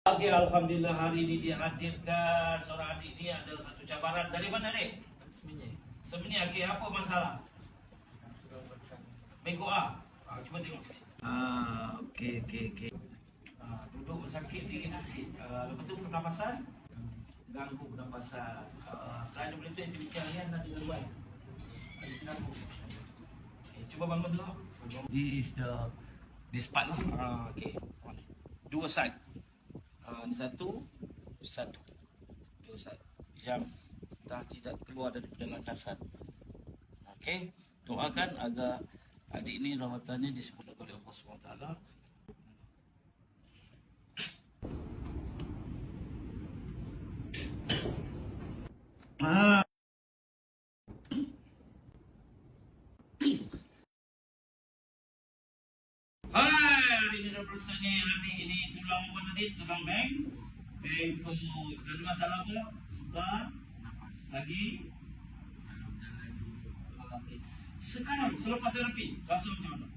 Okey, alhamdulillah hari ini dihadirkan seorang adik ni ada satu cabaran. Dari mana adik? Sebenarnya okey, apa masalah? Bengkok cuba tengok sikit. Okey. Duduk bersakit diri nanti. Lepas tu pernafasan ganggu pernafasan. Selain daripada itu aktiviti harian nanti gangguan. Cuba bangun dulu. This is this part lah. Okey. Dua side. Ini satu. Dua side. Yang dah tidak keluar daripada landasan. Okey. Doakan agar adik ini rahmatannya disempurnakan oleh Allah SWT. Hai, hari ini dah bersanya adik ini tulang apa tadi? Tulang bengkok. Ada masalah apa? Sukar? Lagi? Okay. Sekarang selepas terapi rasa macam mana?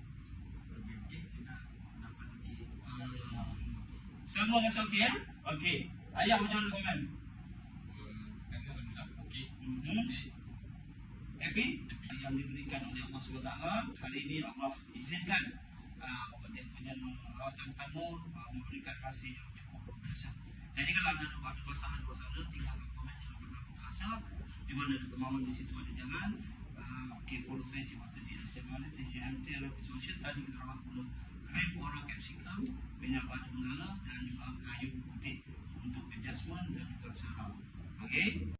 Semua rasa okey ya? Okey. Ayah macam mana komen? Happy? Yang diberikan oleh Allah SWT hari ini Allah izinkan dia punya rawatan kamu memberikan hasil yang cukup biasa. Jadi kalau ada masalah tinggal komen yang berlaku biasa di mana kemauan di situ ada jalan. Okay, follow saya di Master di SMR TJMT Social tadi kita akan guna krim oral capsicum, minyak batu melala dan juga kayu putih untuk adjustment dan juga usaha. Okey.